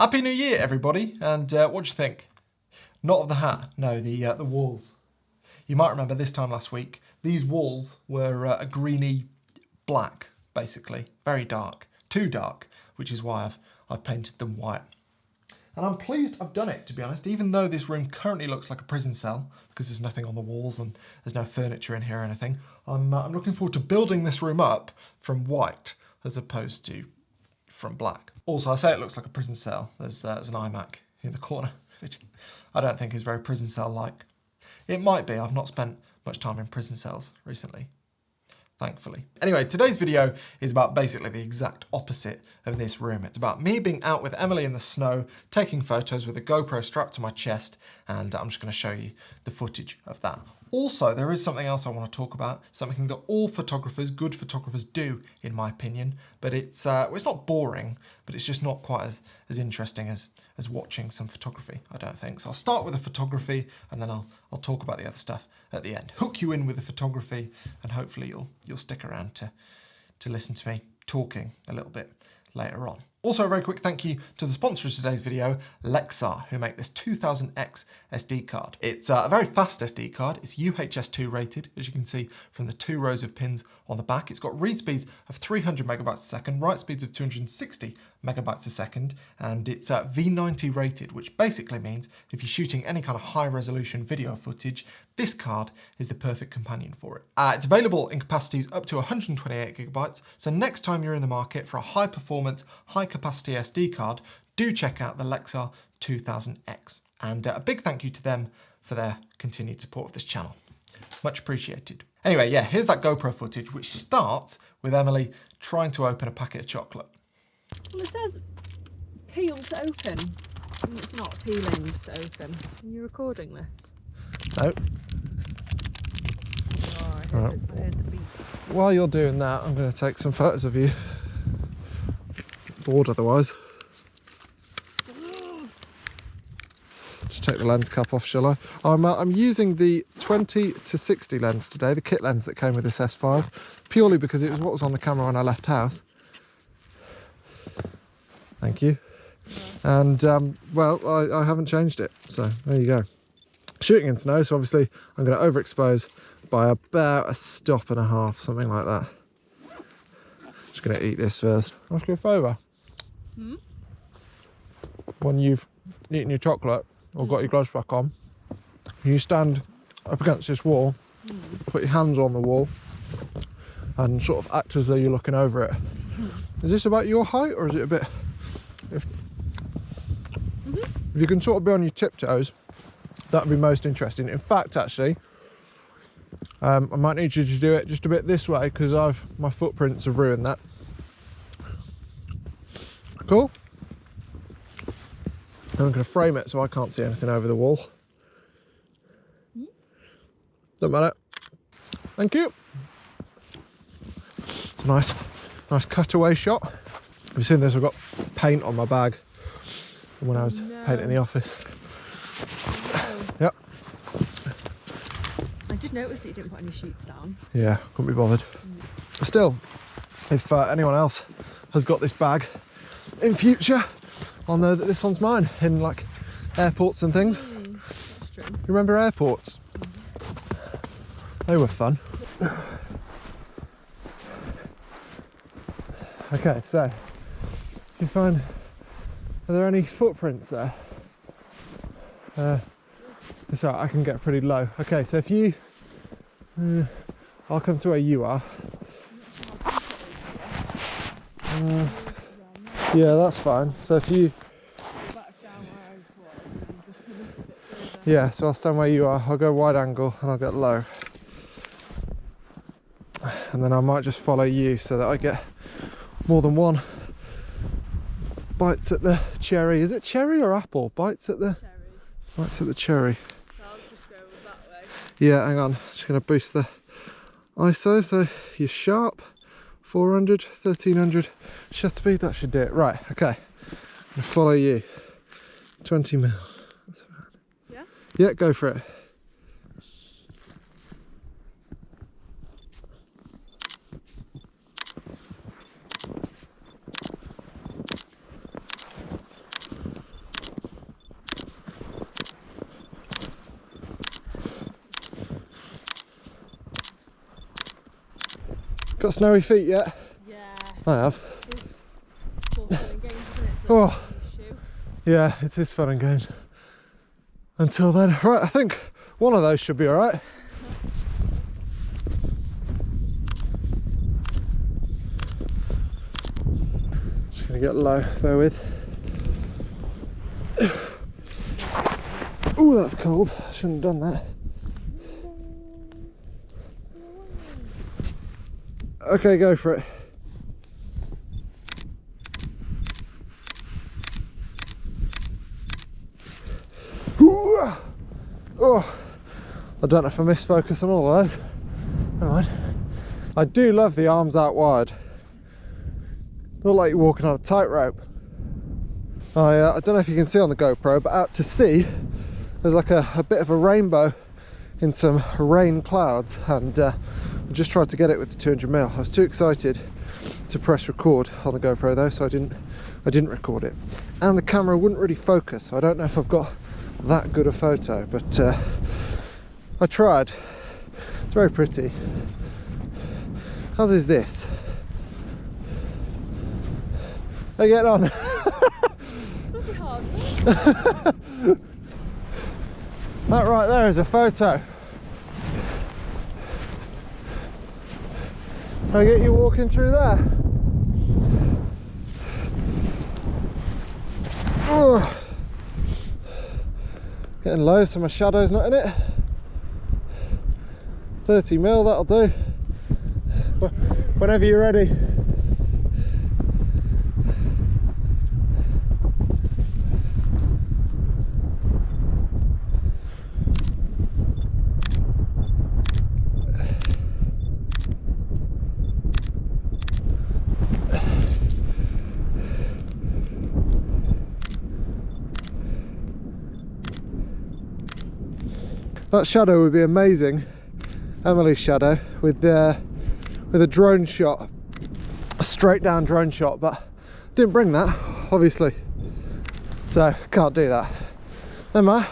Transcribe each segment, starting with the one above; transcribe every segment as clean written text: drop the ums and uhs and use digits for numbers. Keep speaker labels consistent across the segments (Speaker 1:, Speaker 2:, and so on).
Speaker 1: Happy New Year, everybody, and what do you think? Not of the hat, no, the walls. You might remember this time last week, these walls were a greeny black, basically, very dark, too dark, which is why I've painted them white. And I'm pleased I've done it, to be honest, even though this room currently looks like a prison cell, because there's nothing on the walls and there's no furniture in here or anything. I'm looking forward to building this room up from white, as opposed to from black. Also, I say it looks like a prison cell. There's an iMac in the corner, which I don't think is very prison cell-like. It might be. I've not spent much time in prison cells recently, thankfully. Anyway, today's video is about basically the exact opposite of this room. It's about me being out with Emily in the snow, taking photos with a GoPro strapped to my chest, and I'm just going to show you the footage of that. Also, there is something else I want to talk about, something that all photographers, good photographers, do, in my opinion, but it's not boring, but it's just not quite as interesting as watching some photography, I don't think. So I'll start with the photography, and then I'll talk about the other stuff at the end. Hook you in with the photography, and hopefully you'll stick around to listen to me talking a little bit later on. Also, a very quick thank you to the sponsor of today's video, Lexar, who make this 2000X SD card. It's a very fast SD card. It's UHS-2 rated, as you can see from the 2 rows of pins on the back. It's got read speeds of 300 megabytes a second, write speeds of 260 megabytes a second, and it's V90 rated, which basically means if you're shooting any kind of high resolution video footage, this card is the perfect companion for it. It's available in capacities up to 128 gigabytes, so next time you're in the market for a high performance, high capacity SD card, do check out the Lexar 2000X. And a big thank you to them for their continued support of this channel. Much appreciated. Anyway, yeah, here's that GoPro footage, which starts with Emily trying to open a packet of chocolate.
Speaker 2: Well, it says peel to open, and it's not peeling to open. Are you recording this?
Speaker 1: No.
Speaker 2: Oh, I heard the beep.
Speaker 1: While you're doing that, I'm going to take some photos of you. Bored otherwise. Just take the lens cap off, shall I? I'm using the 20-60 lens today, the kit lens that came with this S5, purely because it was what was on the camera when I left house. Thank you. And, well, I haven't changed it, so there you go. Shooting in snow, so obviously I'm going to overexpose by about a stop and a half, something like that. Just going to eat this first. Ask you a favour. When you've eaten your chocolate or got your gloves back on, you stand up against this wall, put your hands on the wall, and sort of act as though you're looking over it. Is this about your height, or is it a bit... If you can sort of be on your tiptoes, that would be most interesting. In fact, actually, I might need you to do it just a bit this way, because my footprints have ruined that. Cool. And I'm going to frame it so I can't see anything over the wall. Don't matter. Thank you. It's a nice cutaway shot. Have you seen this? I've got paint on my bag from when I was painting the office. Yep.
Speaker 2: I did notice that you didn't put any sheets down.
Speaker 1: Yeah, couldn't be bothered. Still, if anyone else has got this bag in future, I'll know that this one's mine, in like airports and things.
Speaker 2: That's true.
Speaker 1: You remember airports? They were fun. Okay, so if you find, are there any footprints there? It's alright, I can get pretty low. Okay, so if you, I'll come to where you are. Yeah, that's fine. So if you, yeah, so I'll stand where you are. I'll go wide angle and I'll get low, and then I might just follow you so that I get more than one bites at the cherry. Is it cherry or apple? Bites at the
Speaker 2: Cherry.
Speaker 1: Bites at the cherry.
Speaker 2: So I'll just go that way.
Speaker 1: Yeah, hang on. Just going to boost the ISO so you're sharp. 400, 1300 shutter speed. That should do it. Right. Okay. I'm gonna follow you. 20 mil. That's fine.
Speaker 2: Yeah.
Speaker 1: Yeah, go for it. got snowy feet yet?
Speaker 2: Yeah.
Speaker 1: I have.
Speaker 2: It's all fun and games, isn't it?
Speaker 1: Oh. Yeah, it is fun and games. Until then, right, I think one of those should be alright. Just gonna get low, bear with. Oh, that's cold. I shouldn't have done that. Okay, go for it. Oh, I don't know if I missed focus on all of those. Never mind. I do love the arms out wide. Look like you're walking on a tightrope. I don't know if you can see on the GoPro, but out to sea, there's like a bit of a rainbow in some rain clouds, and I just tried to get it with the 200mm. I was too excited to press record on the GoPro though, so I didn't record it. And the camera wouldn't really focus, so I don't know if I've got that good a photo, but I tried. It's very pretty. How's is this? How you getting on?
Speaker 2: Pretty hard.
Speaker 1: That right there is a photo. Can I get you walking through there? Oh. Getting low so my shadow's not in it. 30mm, that'll do. Whenever you're ready. That shadow would be amazing, Emily's shadow, with a drone shot, a straight down drone shot, but didn't bring that, obviously, so can't do that. Never mind.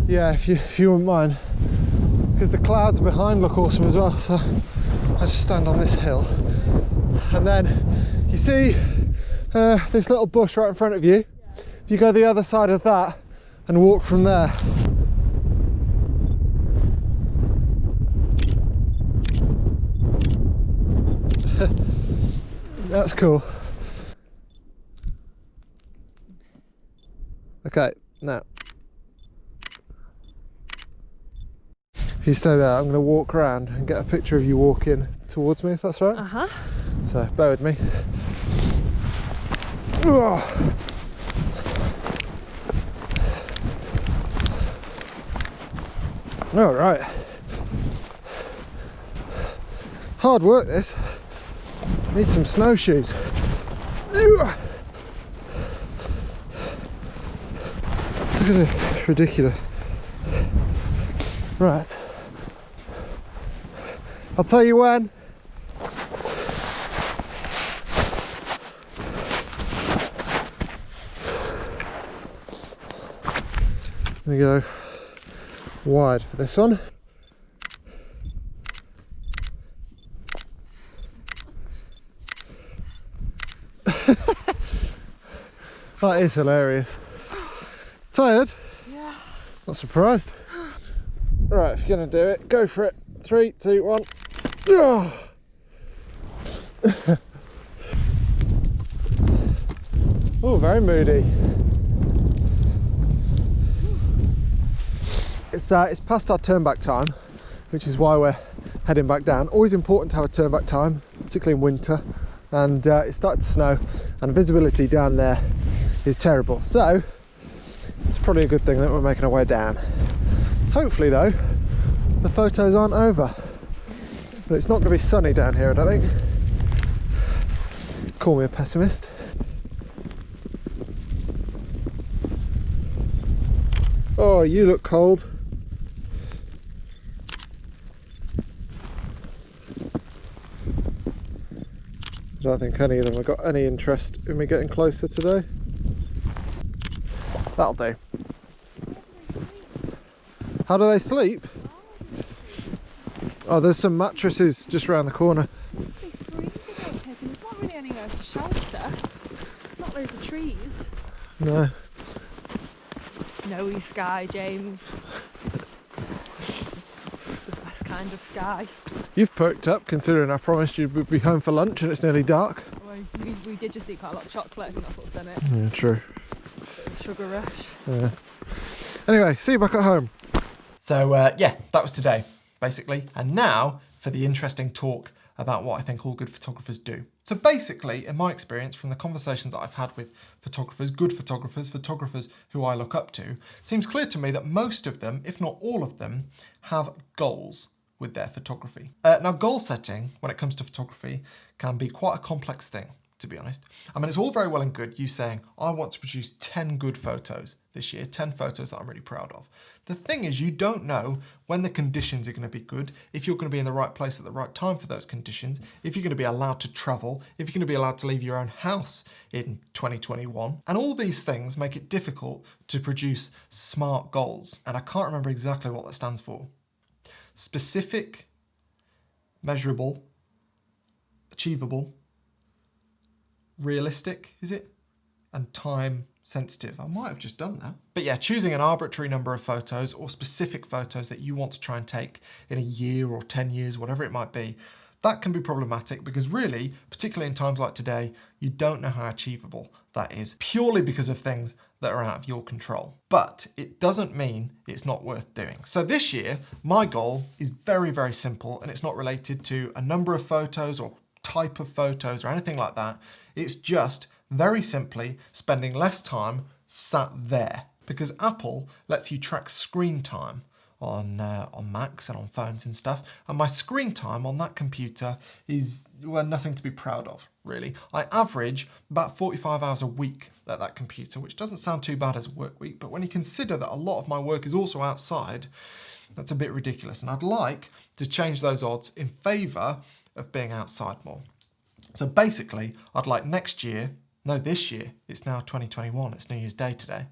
Speaker 1: Yeah, if you wouldn't mind, because the clouds behind look awesome as well, so I just stand on this hill, and then you see this little bush right in front of you. If you go the other side of that and walk from there. That's cool. Okay, now if you stay there, I'm going to walk around and get a picture of you walking towards me, if that's right.
Speaker 2: Uh-huh.
Speaker 1: So bear with me. All right. Hard work this. Need some snowshoes. Look at this, ridiculous. Right. I'll tell you when. There we go. Wide for this one. That is hilarious. Tired?
Speaker 2: Yeah.
Speaker 1: Not surprised. Right, if you're gonna do it, go for it. 3, 2, 1. Oh. Oh, very moody. It's past our turn back time, which is why we're heading back down. Always important to have a turn back time, particularly in winter, and it's started to snow and visibility down there is terrible, so it's probably a good thing that we're making our way down. Hopefully though the photos aren't over, but it's not going to be sunny down here, I don't think. Call me a pessimist. Oh, you look cold. I don't think any of them have got any interest in me getting closer today. That'll do. How do they sleep? Oh, there's some mattresses just around the corner.
Speaker 2: There's not really anywhere to shelter. Not loads of trees.
Speaker 1: No.
Speaker 2: Snowy sky, James. The best kind of sky.
Speaker 1: You've perked up considering I promised you would be home for lunch and it's nearly dark.
Speaker 2: Well, we did just eat quite a lot of chocolate. I think that's what's done it.
Speaker 1: Yeah, true.
Speaker 2: Bit of a sugar rush.
Speaker 1: Yeah. Anyway, see you back at home. So yeah, that was today, basically. And now for the interesting talk about what I think all good photographers do. So basically, in my experience, from the conversations that I've had with photographers, good photographers, photographers who I look up to, it seems clear to me that most of them, if not all of them, have goals with their photography. Now, goal setting, when it comes to photography, can be quite a complex thing, to be honest. I mean, it's all very well and good you saying, I want to produce 10 good photos this year, 10 photos that I'm really proud of. The thing is, you don't know when the conditions are going to be good, if you're going to be in the right place at the right time for those conditions, if you're going to be allowed to travel, if you're going to be allowed to leave your own house in 2021. And all these things make it difficult to produce SMART goals. And I can't remember exactly what that stands for. Specific, measurable, achievable, realistic, is it? And time sensitive. I might have just done that. But yeah, choosing an arbitrary number of photos or specific photos that you want to try and take in a year or 10 years, whatever it might be, that can be problematic because really, particularly in times like today, you don't know how achievable that is purely because of things that are out of your control. But it doesn't mean it's not worth doing. So this year, my goal is very, very simple and it's not related to a number of photos or type of photos or anything like that. It's just very simply spending less time sat there because Apple lets you track screen time on Macs and on phones and stuff, and my screen time on that computer is, well, nothing to be proud of, really. I average about 45 hours a week at that computer, which doesn't sound too bad as a work week, but when you consider that a lot of my work is also outside, that's a bit ridiculous, and I'd like to change those odds in favour of being outside more. So basically, I'd like next year, no, this year, it's now 2021, it's New Year's Day today,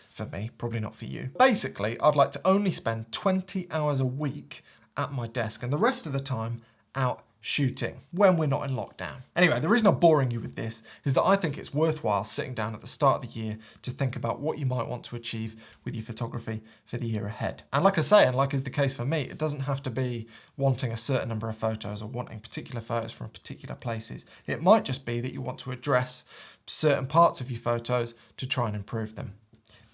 Speaker 1: for me, probably not for you. Basically, I'd like to only spend 20 hours a week at my desk and the rest of the time out shooting when we're not in lockdown. Anyway, the reason I'm boring you with this is that I think it's worthwhile sitting down at the start of the year to think about what you might want to achieve with your photography for the year ahead. And like I say, and like is the case for me, it doesn't have to be wanting a certain number of photos or wanting particular photos from particular places. It might just be that you want to address certain parts of your photos to try and improve them.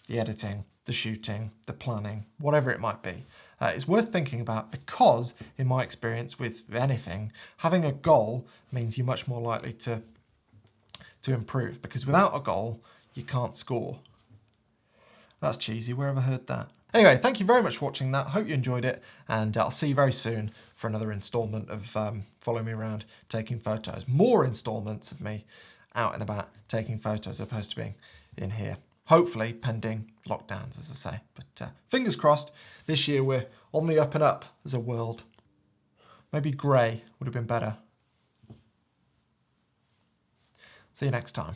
Speaker 1: The editing, the shooting, the planning, whatever it might be. It's worth thinking about because, in my experience with anything, having a goal means you're much more likely to improve because without a goal, you can't score. That's cheesy, where have I heard that? Anyway, thank you very much for watching that. Hope you enjoyed it, and I'll see you very soon for another instalment of Follow Me Around taking photos. More instalments of me out and about taking photos as opposed to being in here. Hopefully pending lockdowns, as I say. But fingers crossed, this year we're on the up and up as a world. Maybe grey would have been better. See you next time.